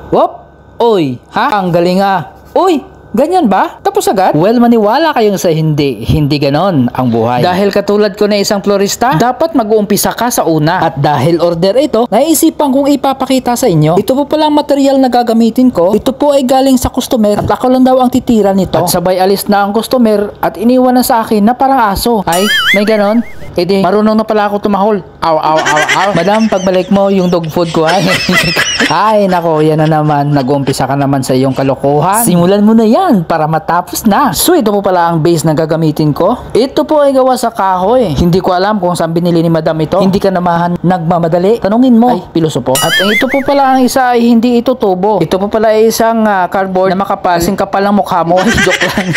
Wop! Oy, ha? Ang galing ah. Uy, ganyan ba? Tapos agad? Well, maniwala kayong sa hindi. Hindi ganon ang buhay. Dahil katulad ko na isang florista, dapat mag-uumpisa ka sa una. At dahil order ito, naisipan kong ipapakita sa inyo. Ito po pala ang material na gagamitin ko. Ito po ay galing sa customer at ako lang daw ang titira nito. At sabay alis na ang customer at iniwan na sa akin na parang aso. Ay, may ganon? E di, marunong na pala ako tumahol. Aw, aw, aw, aw. Madam, pagbalik mo yung dog food ko ay. Ay, nako, yan na naman. Nag-uumpisa ka naman sa iyong kalokohan. Simulan mo na yan para matapos na. So, ito po pala ang base na gagamitin ko. Ito po ay gawa sa kahoy. Hindi ko alam kung saan binili ni madam ito. Hindi ka naman nagmamadali. Tanungin mo. Ay, pilosopo. At ito po pala ang isa ay hindi ito tubo. Ito po pala ay isang cardboard na makapal. Kasing kapal ang mukha mo. Joke lang.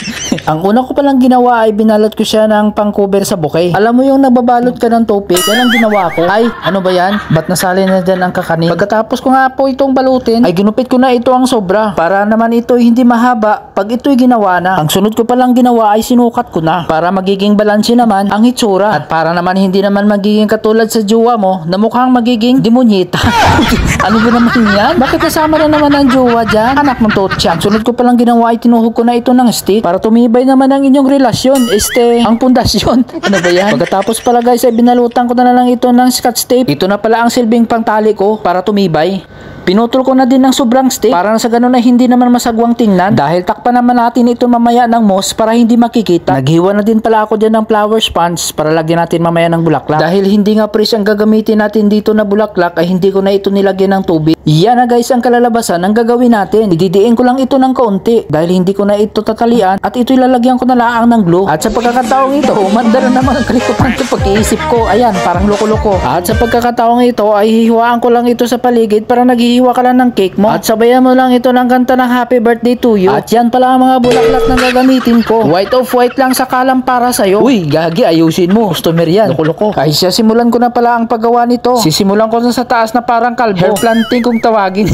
Ang una ko palang ginawa ay binalot ko siya ng pang-cover sa bouquet. Alam mo yung nababalot ka ng topic? Yan ang ginawa ko. Ay, ano ba yan? Ba't nasali na dyan ang kakanin? Pagkatapos ko nga po itong balutin, ay ginupit ko na ito ang sobra. Para naman ito hindi mahaba pag ito'y ginawa na. Ang sunod ko palang ginawa ay sinukat ko na. Para magiging balanse naman ang hitsura. At para naman hindi naman magiging katulad sa jowa mo na mukhang magiging demonyeta. Ano ba naman yan? Bakit kasama na naman ang jowa dyan? Anak ng totya. Ang sunod ko palang ginawa ay tinuhog ko na ito ng stick para tumibay naman ang inyong relasyon. Ang pundasyon. Ano ba yan? Pagkatapos pala guys ay binalutan ko na lang ito ng scotch tape. Ito na pala ang silbing pangtali ko para tumibay. Pinutol ko na din ng sobrang stick para sa ganun na hindi naman masagwang tingnan dahil takpan naman natin ito mamaya ng moss para hindi makikita. Naghiwa na din pala ako dyan ng flower sponge para lagyan natin mamaya ng bulaklak. Dahil hindi nga fresh ang gagamitin natin dito na bulaklak ay hindi ko na ito nilagyan ng tubig. Yan na guys ang kalalabasan ng gagawin natin. Ididiin ko lang ito ng kaunti dahil hindi ko na ito tatalian at ito ilalagyan ko na laang ng glue. At sa pagkakataong ito, umandar na naman ang kalikupan sa pag-iisip ko. Ayan, parang loko-loko. At sa pagkakataong ito ay hihiwaan ko lang ito sa paligid para naghihiwa ka lang ng cake mo. At sabayan mo lang ito ng kanta ng happy birthday to you. At yan pala ang mga bulaklak na gagamitin ko. White of white lang sa kalam para sa'yo. Uy, gagi, ayusin mo. Customer yan. Loko-loko. Ay siya, simulan ko na pala ang paggawa nito. Sisimulan ko na sa taas na parang kalbo. Hair planting kung tawagin.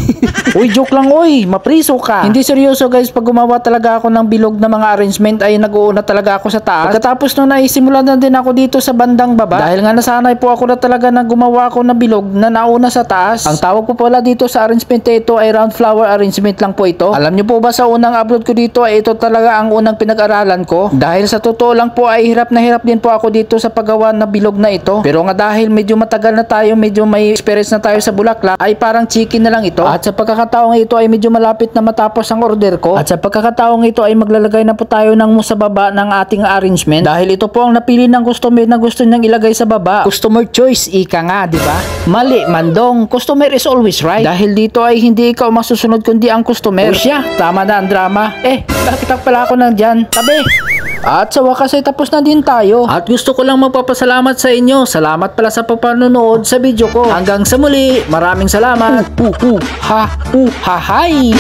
Uy, joke lang uy. Mapriso ka. Hindi seryoso guys. Pag gumawa talaga ako ng bilog na mga arrangement ay nag-uuna talaga ako sa taas. Pagkatapos nun ay simulan na din ako dito sa bandang baba. Dahil nga nasanay po ako na talaga na gumawa ako ng bilog na nauna sa taas. Ang tawag po pala dito sa arrangement ito ay round flower arrangement lang po ito. Alam niyo po ba sa unang upload ko dito ay ito talaga ang unang pinag-aralan ko. Dahil sa totoo lang po ay hirap na hirap din po ako dito sa paggawa na bilog na ito. Pero nga dahil medyo matagal na tayo, medyo may experience na tayo sa bulaklak ay parang chicken na lang ito. At sa pagkakataong ito ay medyo malapit na matapos ang order ko. At sa pagkakataong ito ay maglalagay na po tayo ng mousse sa baba ng ating arrangement. Dahil ito po ang napili ng customer na gusto niyang ilagay sa baba. Customer choice, ika nga, di ba? Mali, mandong. Customer is always right. Dahil dito ay hindi ikaw masusunod kundi ang customer. O siya, tama na ang drama. Bakit pala ako nandyan? Tabi! At sa wakas ay tapos na din tayo. At gusto ko lang magpapasalamat sa inyo. Salamat pala sa papanonood sa video ko. Hanggang sa muli, maraming salamat. Hi!